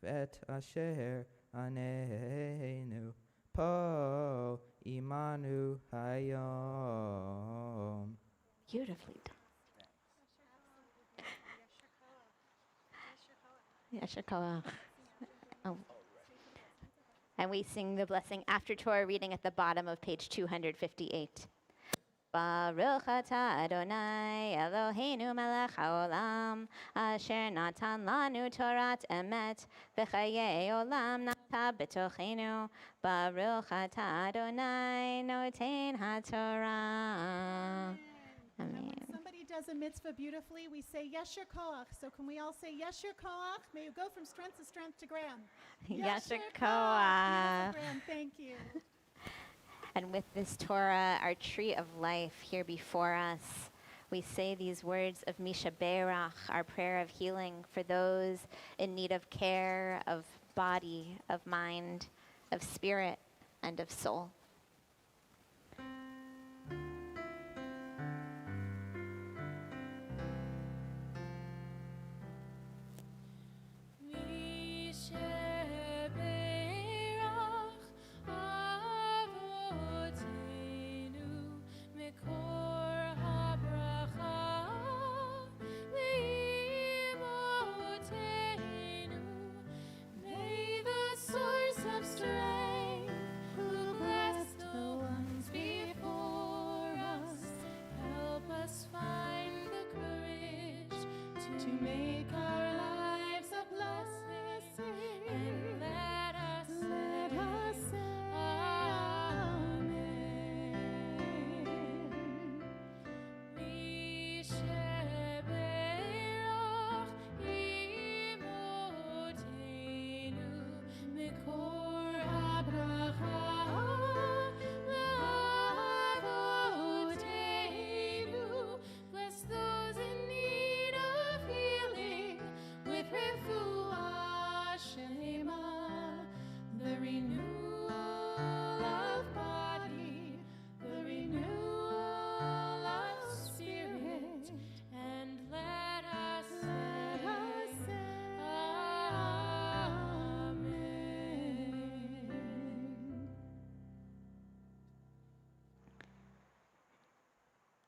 ואת אשר עננו פה עמנו היום. Beautifully done. Yasher Koach. Oh. And we sing the blessing after Torah reading at the bottom of page 258. Baruch atah Adonai Eloheinu melech haolam asher natan lanu torat emet v'chayei olam nata b'tochenu Baruch atah Adonai noten haTorah. Amen. When somebody does a mitzvah beautifully, we say Yasher Koach. So can we all say Yasher Koach? May you go from strength to strength to Graham. Yasher Beautiful, Koach. Graham. Thank you. And with this Torah, our tree of life here before us, we say these words of Misha Berach, our prayer of healing for those in need of care, of body, of mind, of spirit, and of soul.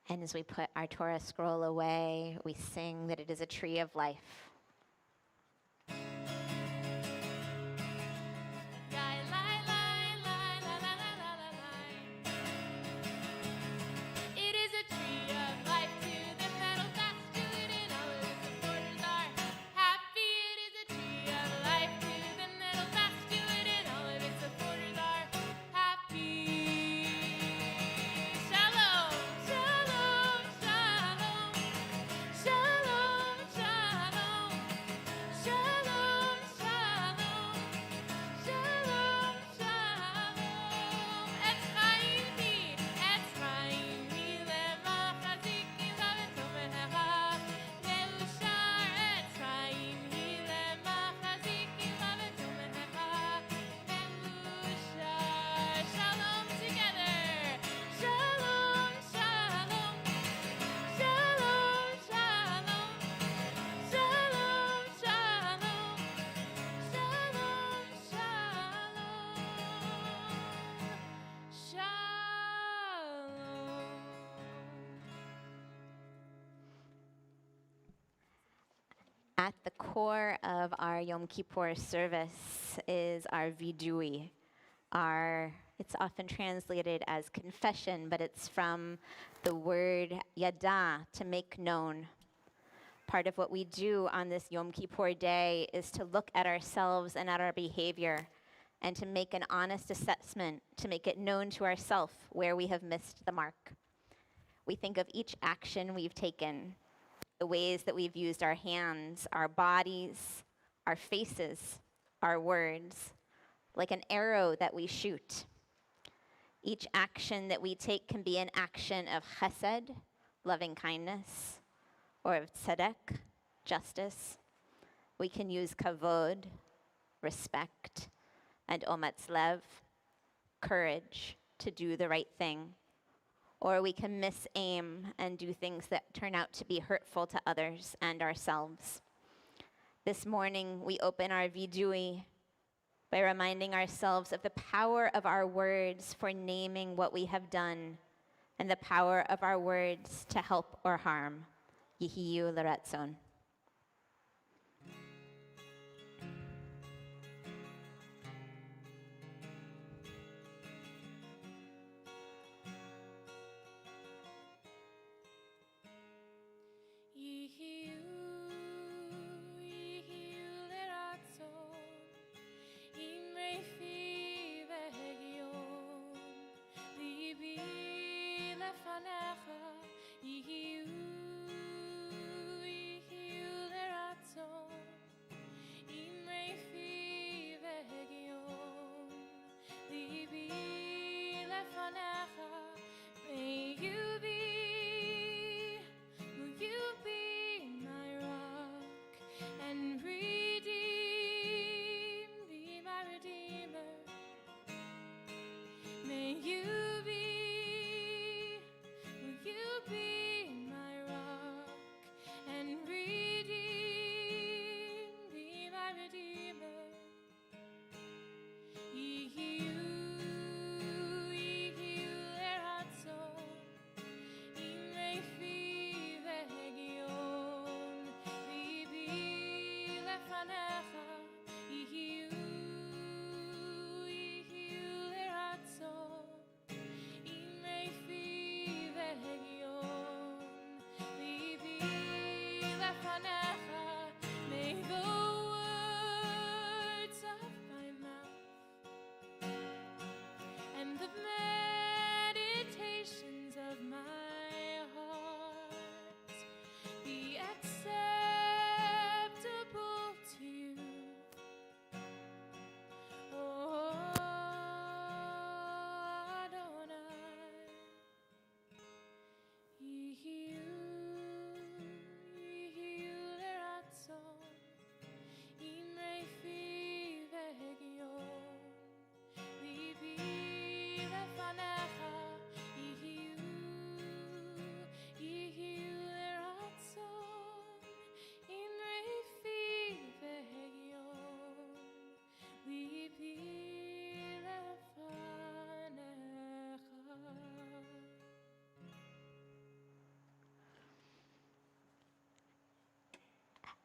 And as we put our Torah scroll away, we sing that it is a tree of life. At the core of our Yom Kippur service is our vidui. It's often translated as confession, but it's from the word yada, to make known. Part of what we do on this Yom Kippur day is to look at ourselves and at our behavior and to make an honest assessment, to make it known to ourselves where we have missed the mark. We think of each action we've taken, the ways that we've used our hands, our bodies, our faces, our words, like an arrow that we shoot. Each action that we take can be an action of chesed, loving kindness, or of tzedek, justice. We can use kavod, respect, and ometz lev, courage to do the right thing. Or we can misaim and do things that turn out to be hurtful to others and ourselves. This morning, we open our vidui by reminding ourselves of the power of our words for naming what we have done and the power of our words to help or harm. Yihiyu l'ratzon.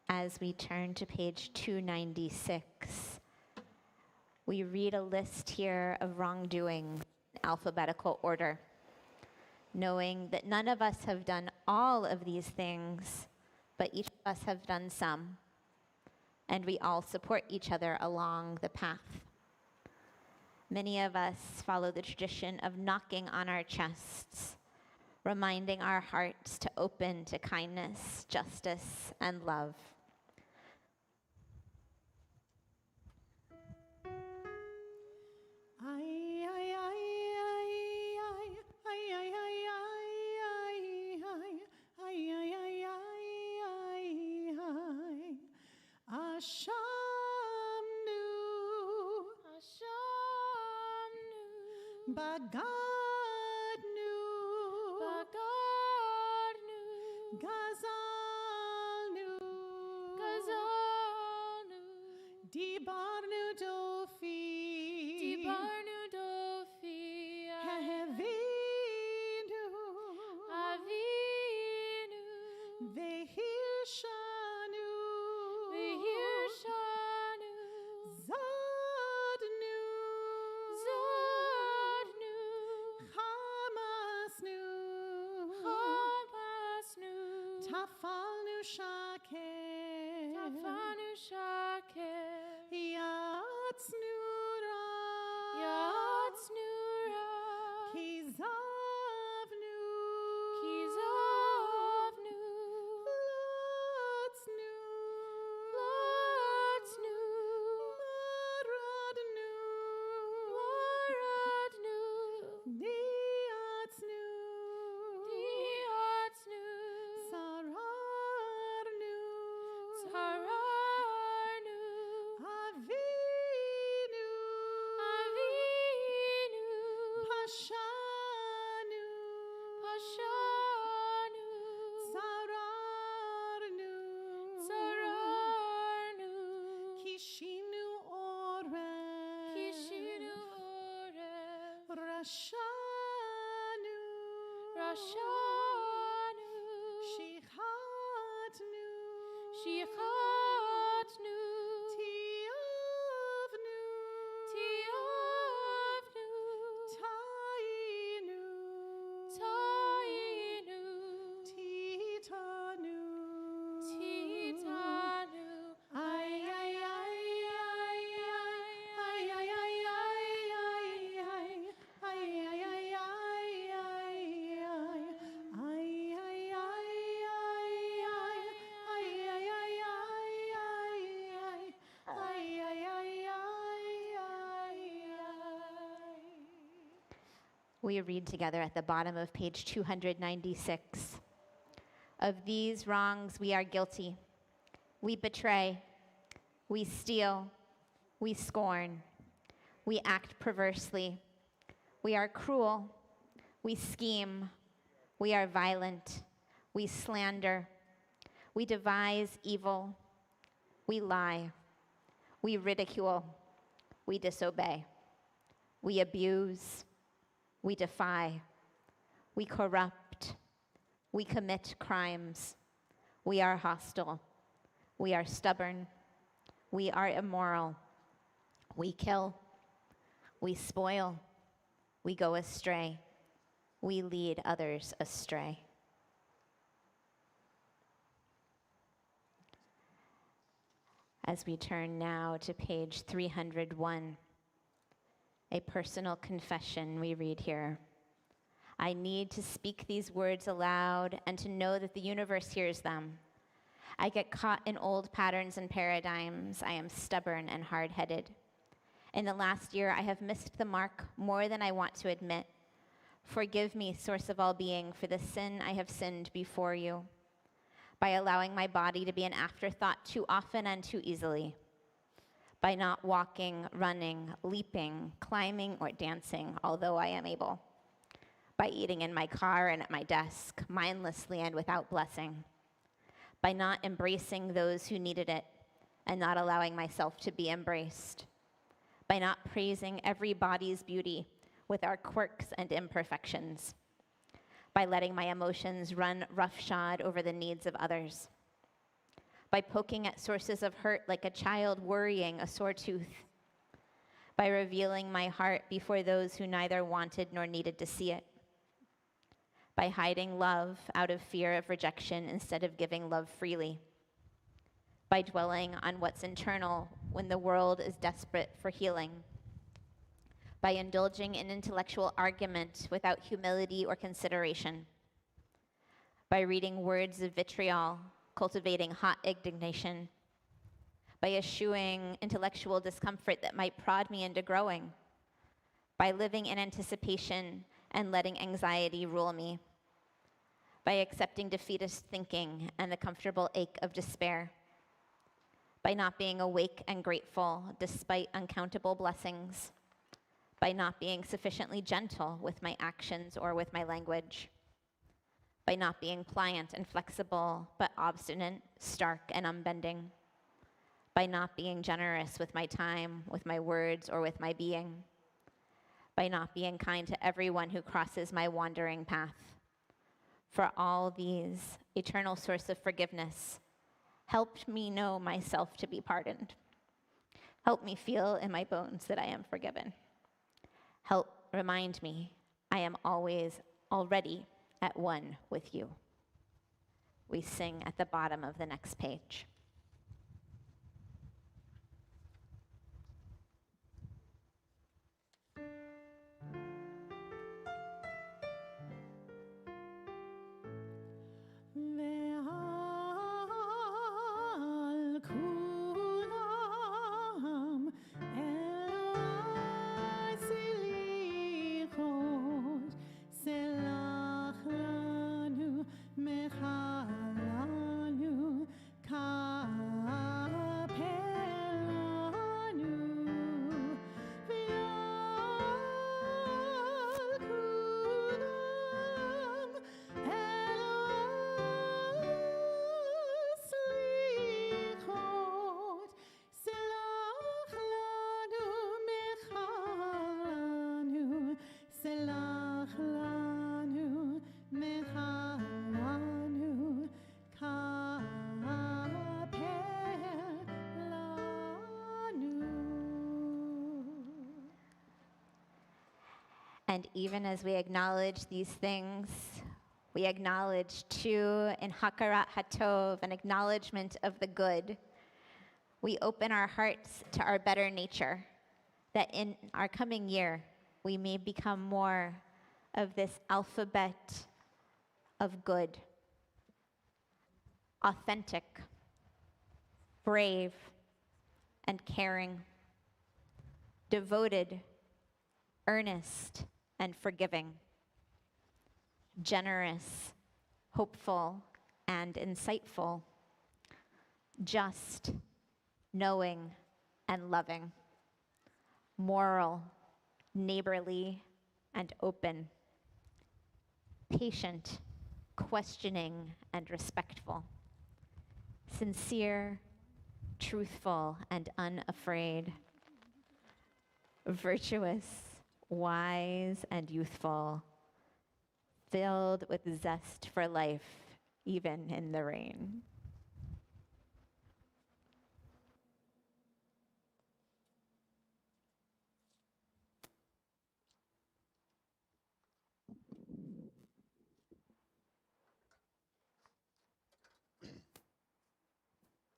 As we turn to page 296, we read a list here of wrongdoing in alphabetical order, knowing that none of us have done all of these things, but each of us have done some, and we all support each other along the path. Many of us follow the tradition of knocking on our chests, reminding our hearts to open to kindness, justice, and love. Bagadnu, Gazalnu, Dibarnu Dofi, Hevinu, Vehirshanu, Zadnu, Tafalnu shaker, Yatsnura, Kizavnu, Lotsnu, Maradnu, Diatsnu, Sararnu, Avinu, Pashanu, Sararnu, Rashanu. Rashanu. Shichatnu. Shichatnu. Tiavnu. Tiavnu. Tainu. Tainu. Titanu. Titanu. Ay, ay, ay, ay, ay, ay, ay, ay, ay, ay, ay, We read together at the bottom of page 296. Of these wrongs we are guilty. We betray, we steal, we scorn, we act perversely, we are cruel, we scheme, we are violent, we slander, we devise evil, we lie, we ridicule, we disobey, we abuse, we defy, we corrupt, we commit crimes, we are hostile, we are stubborn, we are immoral, we kill, we spoil, we go astray, we lead others astray. As we turn now to page 301, a personal confession we read here. I need to speak these words aloud and to know that the universe hears them. I get caught in old patterns and paradigms. I am stubborn and hard-headed. In the last year, I have missed the mark more than I want to admit. Forgive me, source of all being, for the sin I have sinned before you, by allowing my body to be an afterthought too often and too easily, by not walking, running, leaping, climbing, or dancing, although I am able, by eating in my car and at my desk, mindlessly and without blessing, by not embracing those who needed it and not allowing myself to be embraced, by not praising every body's beauty with our quirks and imperfections, by letting my emotions run roughshod over the needs of others, by poking at sources of hurt like a child worrying a sore tooth, by revealing my heart before those who neither wanted nor needed to see it, by hiding love out of fear of rejection instead of giving love freely, by dwelling on what's internal when the world is desperate for healing, by indulging in intellectual argument without humility or consideration, by reading words of vitriol, cultivating hot indignation, by eschewing intellectual discomfort that might prod me into growing, by living in anticipation and letting anxiety rule me, by accepting defeatist thinking and the comfortable ache of despair, by not being awake and grateful despite uncountable blessings, by not being sufficiently gentle with my actions or with my language, by not being pliant and flexible, but obstinate, stark, and unbending, by not being generous with my time, with my words, or with my being, by not being kind to everyone who crosses my wandering path. For all these, eternal source of forgiveness, help me know myself to be pardoned. Help me feel in my bones that I am forgiven. Help remind me I am always already at one with you. We sing at the bottom of the next page. Ve'al kulam Eloi silichot selach lanu mechalanu And even as we acknowledge these things, we acknowledge too in Hakarat Hatov, an acknowledgement of the good. We open our hearts to our better nature, that in our coming year, we may become more of this alphabet of good, authentic, brave, and caring, devoted, earnest, and forgiving, generous, hopeful, and insightful, just, knowing, and loving, moral, neighborly, and open, patient, questioning, and respectful, sincere, truthful, and unafraid, virtuous, wise, and youthful, filled with zest for life, even in the rain.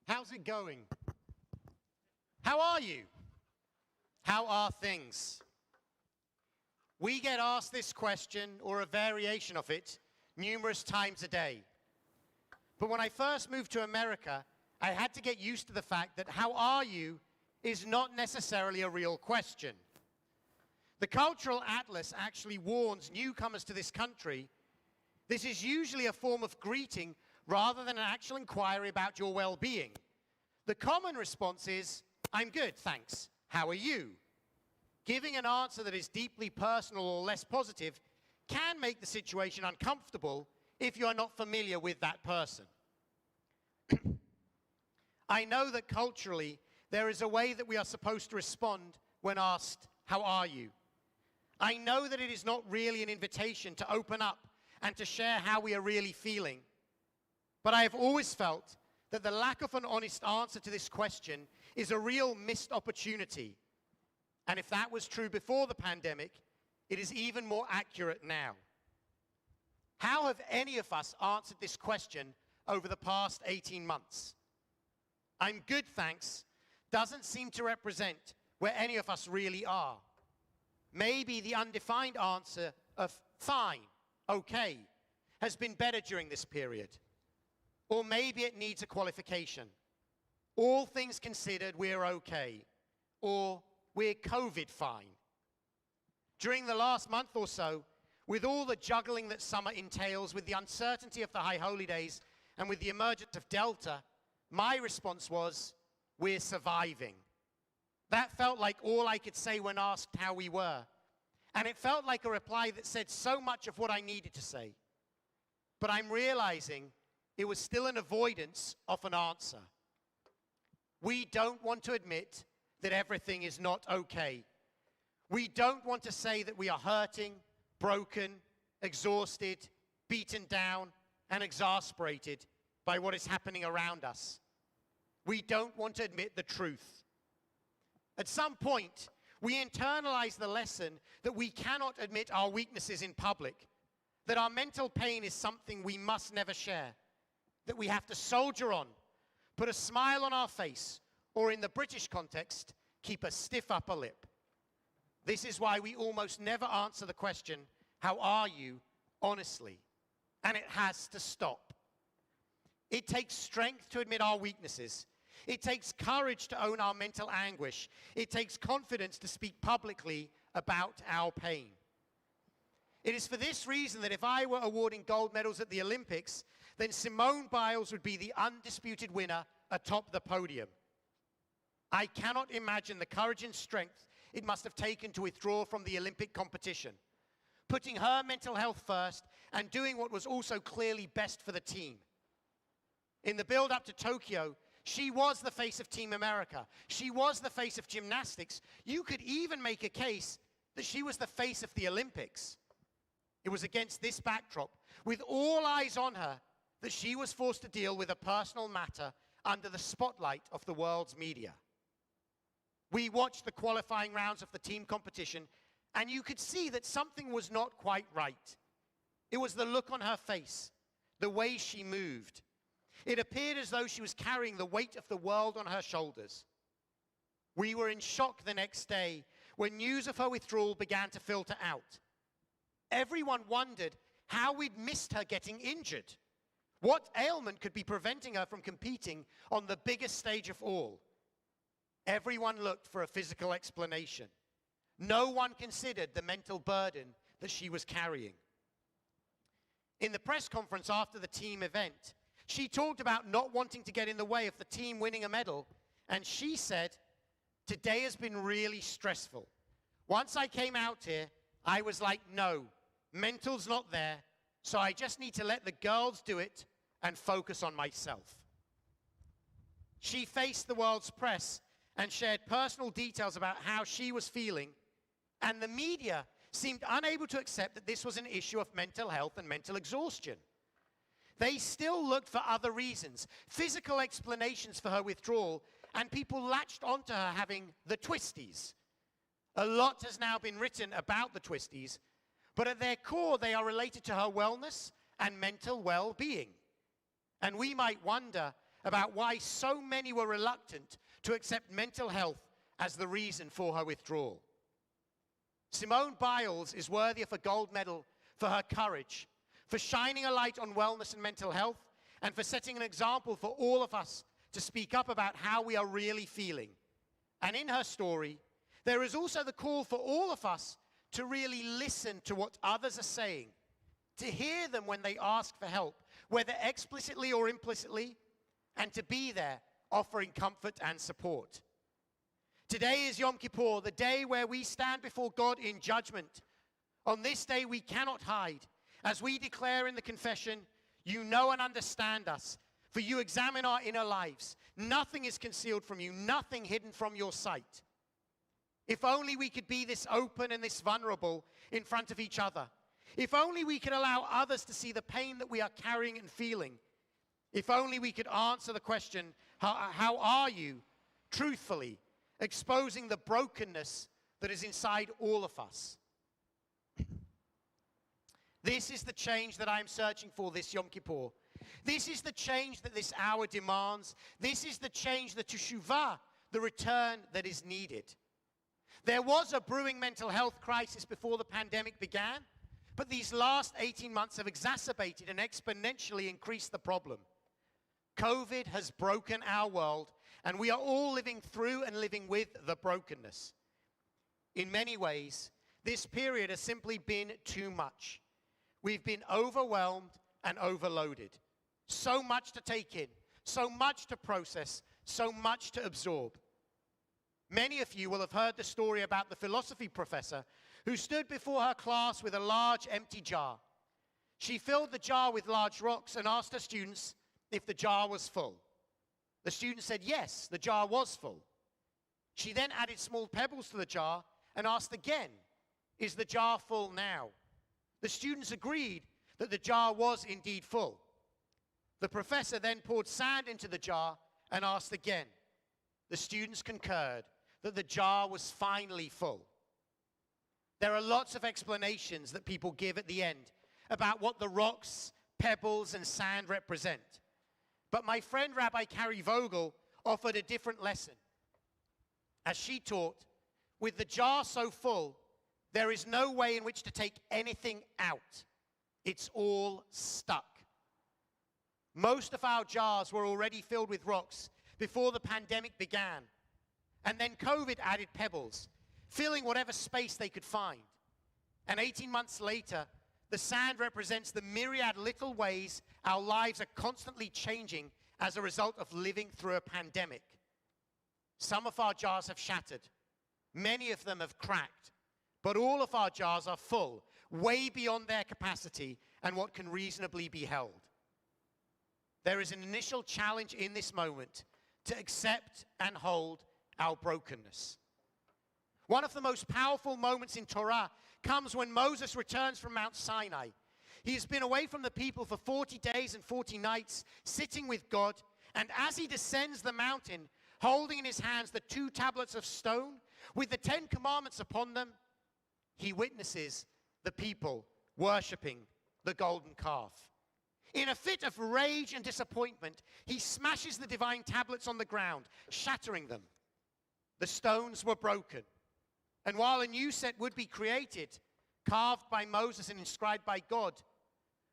How's it going? How are you? How are things? We get asked this question, or a variation of it, numerous times a day. But when I first moved to America, I had to get used to the fact that how are you is not necessarily a real question. The Cultural Atlas actually warns newcomers to this country this is usually a form of greeting rather than an actual inquiry about your well-being. The common response is, I'm good, thanks. How are you? Giving an answer that is deeply personal or less positive can make the situation uncomfortable if you are not familiar with that person. I know that culturally, there is a way that we are supposed to respond when asked, how are you? I know that it is not really an invitation to open up and to share how we are really feeling. But I have always felt that the lack of an honest answer to this question is a real missed opportunity. And if that was true before the pandemic, it is even more accurate now. How have any of us answered this question over the past 18 months? I'm good, thanks, doesn't seem to represent where any of us really are. Maybe the undefined answer of fine, okay, has been better during this period. Or maybe it needs a qualification. All things considered, we're okay. Or we're COVID fine. During the last month or so, with all the juggling that summer entails, with the uncertainty of the high holy days, and with the emergence of Delta, my response was, we're surviving. That felt like all I could say when asked how we were. And it felt like a reply that said so much of what I needed to say. But I'm realizing it was still an avoidance of an answer. We don't want to admit that everything is not okay. We don't want to say that we are hurting, broken, exhausted, beaten down, and exasperated by what is happening around us. We don't want to admit the truth. At some point, we internalize the lesson that we cannot admit our weaknesses in public, that our mental pain is something we must never share, that we have to soldier on, put a smile on our face, or in the British context, keep a stiff upper lip. This is why we almost never answer the question, how are you, honestly? And it has to stop. It takes strength to admit our weaknesses. It takes courage to own our mental anguish. It takes confidence to speak publicly about our pain. It is for this reason that if I were awarding gold medals at the Olympics, then Simone Biles would be the undisputed winner atop the podium. I cannot imagine the courage and strength it must have taken to withdraw from the Olympic competition, putting her mental health first and doing what was also clearly best for the team. In the build-up to Tokyo, she was the face of Team America. She was the face of gymnastics. You could even make a case that she was the face of the Olympics. It was against this backdrop, with all eyes on her, that she was forced to deal with a personal matter under the spotlight of the world's media. We watched the qualifying rounds of the team competition, and you could see that something was not quite right. It was the look on her face, the way she moved. It appeared as though she was carrying the weight of the world on her shoulders. We were in shock the next day when news of her withdrawal began to filter out. Everyone wondered how we'd missed her getting injured. What ailment could be preventing her from competing on the biggest stage of all? Everyone looked for a physical explanation. No one considered the mental burden that she was carrying. In the press conference after the team event, she talked about not wanting to get in the way of the team winning a medal, and she said, "Today has been really stressful. Once I came out here, I was like, no, mental's not there, so I just need to let the girls do it and focus on myself." She faced the world's press and shared personal details about how she was feeling, and the media seemed unable to accept that this was an issue of mental health and mental exhaustion. They still looked for other reasons, physical explanations for her withdrawal, and people latched onto her having the twisties. A lot has now been written about the twisties, but at their core, they are related to her wellness and mental well-being. And we might wonder about why so many were reluctant to accept mental health as the reason for her withdrawal. Simone Biles is worthy of a gold medal for her courage, for shining a light on wellness and mental health, and for setting an example for all of us to speak up about how we are really feeling. And in her story, there is also the call for all of us to really listen to what others are saying, to hear them when they ask for help, whether explicitly or implicitly, and to be there offering comfort and support. Today is Yom Kippur, the day where we stand before God in judgment. On this day we cannot hide, as we declare in the confession, "You know and understand us, for you examine our inner lives. Nothing is concealed from you, nothing hidden from your sight." If only we could be this open and this vulnerable in front of each other. If only we could allow others to see the pain that we are carrying and feeling. If only we could answer the question, how are you, truthfully, exposing the brokenness that is inside all of us. This is the change that I am searching for this Yom Kippur. This is the change that this hour demands. This is the change, the teshuvah, the return that is needed. There was a brewing mental health crisis before the pandemic began, but these last 18 months have exacerbated and exponentially increased the problem. COVID has broken our world, and we are all living through and living with the brokenness. In many ways, this period has simply been too much. We've been overwhelmed and overloaded. So much to take in, so much to process, so much to absorb. Many of you will have heard the story about the philosophy professor who stood before her class with a large empty jar. She filled the jar with large rocks and asked her students if the jar was full. The students said yes, the jar was full. She then added small pebbles to the jar and asked again, "Is the jar full now?" The students agreed that the jar was indeed full. The professor then poured sand into the jar and asked again. The students concurred that the jar was finally full. There are lots of explanations that people give at the end about what the rocks, pebbles, and sand represent. But my friend Rabbi Carrie Vogel offered a different lesson. As she taught, with the jar so full, there is no way in which to take anything out. It's all stuck. Most of our jars were already filled with rocks before the pandemic began. And then COVID added pebbles, filling whatever space they could find. And 18 months later, the sand represents the myriad little ways our lives are constantly changing as a result of living through a pandemic. Some of our jars have shattered. Many of them have cracked. But all of our jars are full, way beyond their capacity and what can reasonably be held. There is an initial challenge in this moment to accept and hold our brokenness. One of the most powerful moments in Torah comes when Moses returns from Mount Sinai. He has been away from the people for 40 days and 40 nights, sitting with God. And as he descends the mountain, holding in his hands the 2 tablets of stone with the 10 commandments upon them, he witnesses the people worshipping the golden calf. In a fit of rage and disappointment, he smashes the divine tablets on the ground, shattering them. The stones were broken. And while a new set would be created, carved by Moses and inscribed by God,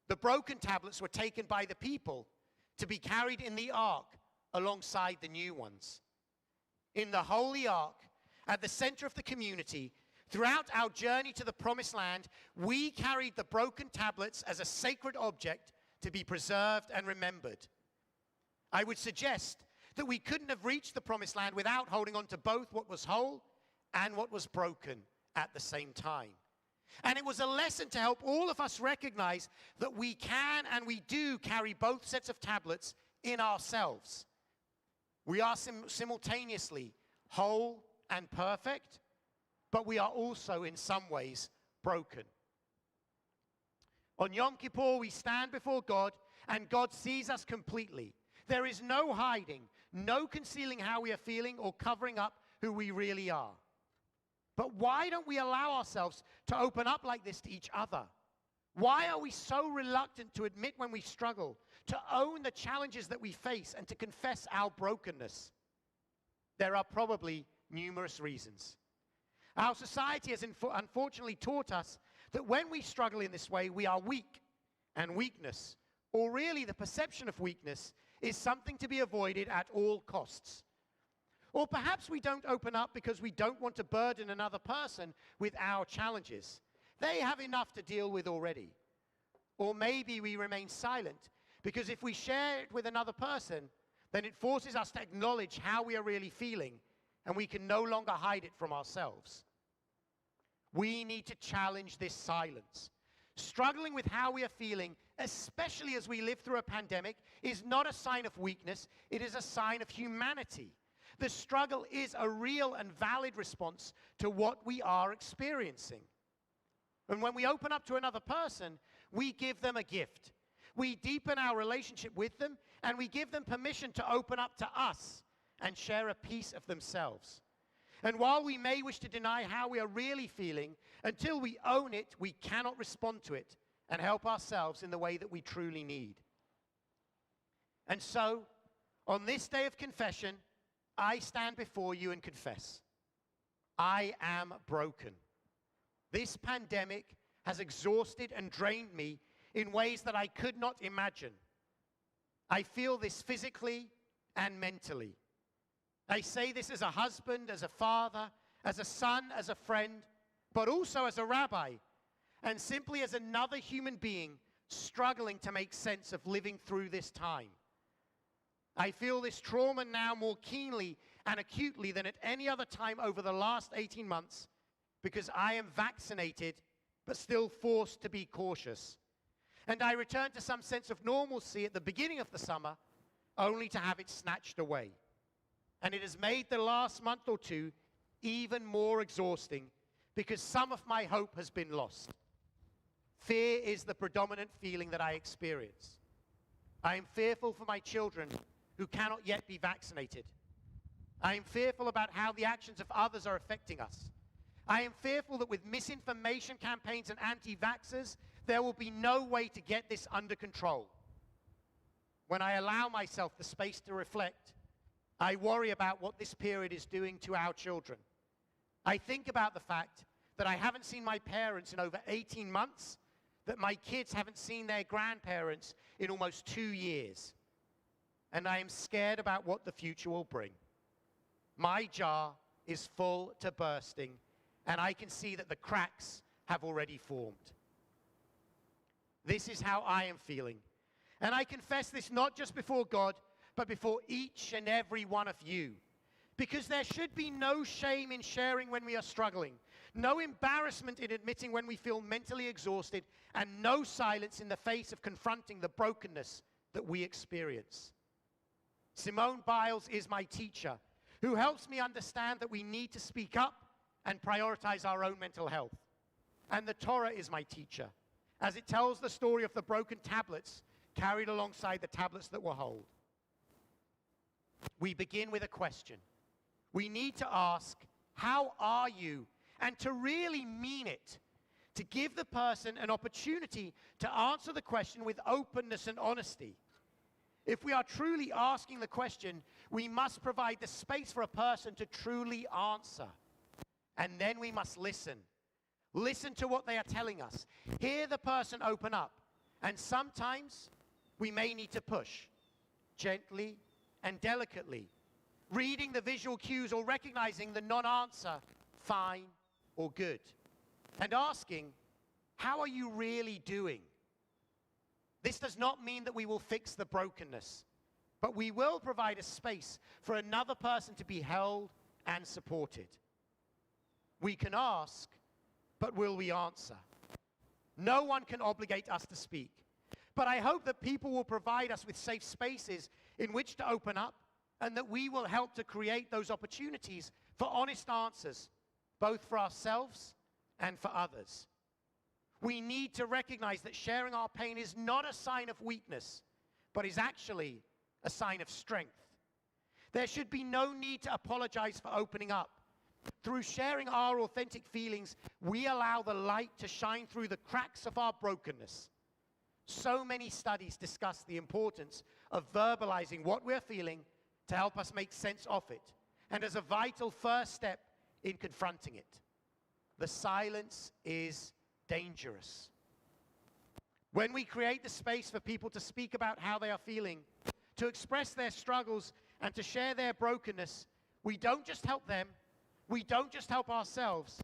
the broken tablets were taken by the people to be carried in the ark alongside the new ones. In the holy ark, at the center of the community, throughout our journey to the promised land, we carried the broken tablets as a sacred object to be preserved and remembered. I would suggest that we couldn't have reached the promised land without holding on to both what was whole and what was broken at the same time. And it was a lesson to help all of us recognize that we can and we do carry both sets of tablets in ourselves. We are simultaneously whole and perfect, but we are also in some ways broken. On Yom Kippur, we stand before God, and God sees us completely. There is no hiding, no concealing how we are feeling or covering up who we really are. But why don't we allow ourselves to open up like this to each other? Why are we so reluctant to admit when we struggle, to own the challenges that we face, and to confess our brokenness? There are probably numerous reasons. Our society has unfortunately taught us that when we struggle in this way, we are weak, and weakness, or really the perception of weakness, is something to be avoided at all costs. Or perhaps we don't open up because we don't want to burden another person with our challenges. They have enough to deal with already. Or maybe we remain silent because if we share it with another person, then it forces us to acknowledge how we are really feeling, and we can no longer hide it from ourselves. We need to challenge this silence. Struggling with how we are feeling, especially as we live through a pandemic, is not a sign of weakness. It is a sign of humanity. The struggle is a real and valid response to what we are experiencing. And when we open up to another person, we give them a gift. We deepen our relationship with them, and we give them permission to open up to us and share a piece of themselves. And while we may wish to deny how we are really feeling, until we own it, we cannot respond to it and help ourselves in the way that we truly need. And so, on this day of confession, I stand before you and confess. I am broken. This pandemic has exhausted and drained me in ways that I could not imagine. I feel this physically and mentally. I say this as a husband, as a father, as a son, as a friend, but also as a rabbi, and simply as another human being struggling to make sense of living through this time. I feel this trauma now more keenly and acutely than at any other time over the last 18 months because I am vaccinated but still forced to be cautious. And I returned to some sense of normalcy at the beginning of the summer only to have it snatched away. And it has made the last month or two even more exhausting because some of my hope has been lost. Fear is the predominant feeling that I experience. I am fearful for my children who cannot yet be vaccinated. I am fearful about how the actions of others are affecting us. I am fearful that with misinformation campaigns and anti-vaxxers, there will be no way to get this under control. When I allow myself the space to reflect, I worry about what this period is doing to our children. I think about the fact that I haven't seen my parents in over 18 months, that my kids haven't seen their grandparents in almost 2 years. And I am scared about what the future will bring. My jar is full to bursting, and I can see that the cracks have already formed. This is how I am feeling. And I confess this not just before God, but before each and every one of you. Because there should be no shame in sharing when we are struggling, no embarrassment in admitting when we feel mentally exhausted, and no silence in the face of confronting the brokenness that we experience. Simone Biles is my teacher, who helps me understand that we need to speak up and prioritize our own mental health. And the Torah is my teacher, as it tells the story of the broken tablets carried alongside the tablets that were whole. We begin with a question. We need to ask, how are you? and to really mean it, to give the person an opportunity to answer the question with openness and honesty. If we are truly asking the question, we must provide the space for a person to truly answer. And then we must listen. Listen to what they are telling us. Hear the person open up. And sometimes we may need to push gently and delicately, reading the visual cues or recognizing the non-answer, fine or good, and asking, how are you really doing? This does not mean that we will fix the brokenness, but we will provide a space for another person to be held and supported. We can ask, but will we answer? No one can obligate us to speak, but I hope that people will provide us with safe spaces in which to open up, and that we will help to create those opportunities for honest answers, both for ourselves and for others. We need to recognize that sharing our pain is not a sign of weakness, but is actually a sign of strength. There should be no need to apologize for opening up. Through sharing our authentic feelings, we allow the light to shine through the cracks of our brokenness. So many studies discuss the importance of verbalizing what we're feeling to help us make sense of it, and as a vital first step in confronting it. The silence is dangerous. When we create the space for people to speak about how they are feeling, to express their struggles, and to share their brokenness, we don't just help them, we don't just help ourselves,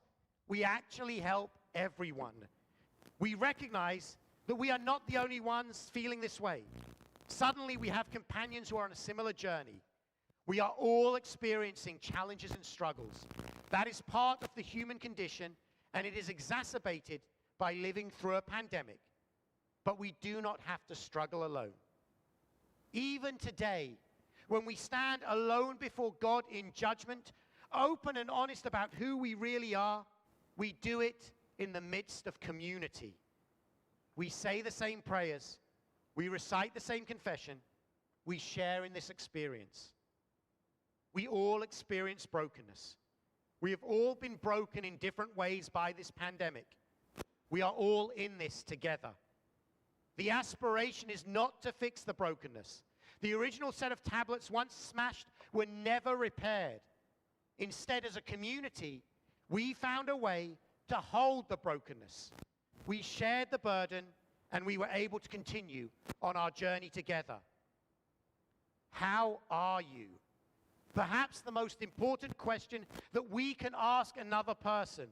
we actually help everyone. We recognize that we are not the only ones feeling this way. Suddenly we have companions who are on a similar journey. We are all experiencing challenges and struggles. That is part of the human condition, and it is exacerbated by living through a pandemic. But we do not have to struggle alone. Even today, when we stand alone before God in judgment, open and honest about who we really are, we do it in the midst of community. We say the same prayers, we recite the same confession, we share in this experience. We all experience brokenness. We have all been broken in different ways by this pandemic. We are all in this together. The aspiration is not to fix the brokenness. The original set of tablets, once smashed, were never repaired. Instead, as a community, we found a way to hold the brokenness. We shared the burden, and we were able to continue on our journey together. How are you? Perhaps the most important question that we can ask another person.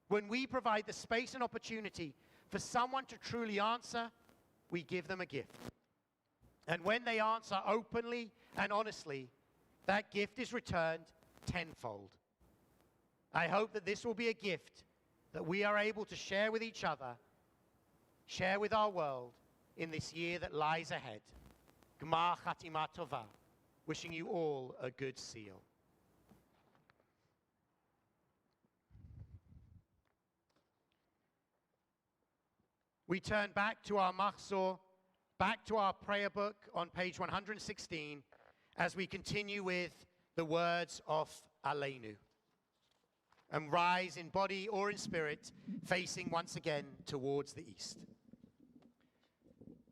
When we provide the space and opportunity for someone to truly answer, we give them a gift. And when they answer openly and honestly, that gift is returned tenfold. I hope that this will be a gift that we are able to share with each other, share with our world in this year that lies ahead. Gmar Chatima Tova. Wishing you all a good seal. We turn back to our Machzor, back to our prayer book on page 116, as we continue with the words of Aleinu, and rise in body or in spirit, facing once again towards the east.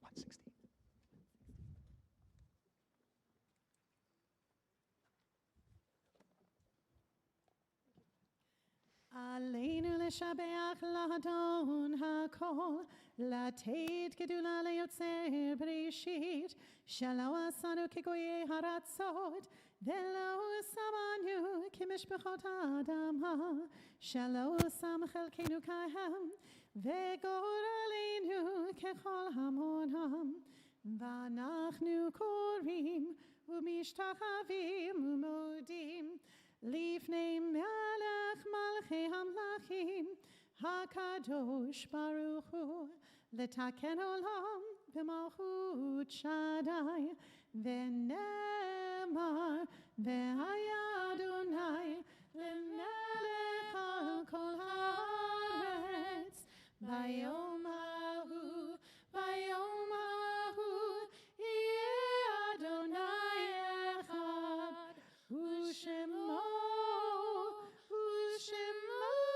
116. עלינו לשבח לאדון הכל, לתת גדולה ליוצר בראשית, שלא עשנו כגויי הרצות, ולא שמנו כמשפחות האדמה, שלא שם חלקנו כהם, וגורלנו ככל המונם. ואנחנו קוראים ומשתחווים ומודים, לפני מלך מלכי המלכים, הקדוש ברוך הוא, לתקן עולם במלכות שדי, ונאמר, והיה אדוני למלך על כל הארץ, ביום ההוא, ביום ההוא, יהיה אדוני אחד, ושמו, ושמו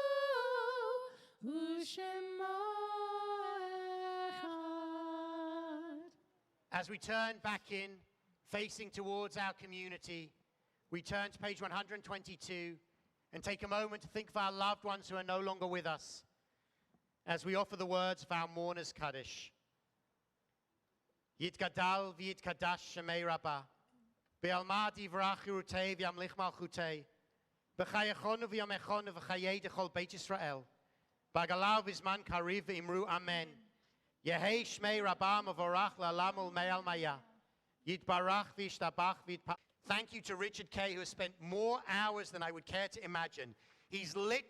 As we turn back in, facing towards our community, we turn to page 122 and take a moment to think of our loved ones who are no longer with us as we offer the words of our mourners Kaddish. Yitgadal v'yitkadash shemei Rabbah, be'alma divrach yirutei v'yamlich malchutei, b'chayachonu v'yamechonu v'chayei dechol Beit Yisrael, b'agalav v'zman kariv v'imru amen. Yehei shmei Rabbah mavorach la'alam ulmei almaya, yitbarach v'yishtabach v'yitpa. Thank you to Richard Kay, who has spent more hours than I would care to imagine. He's literally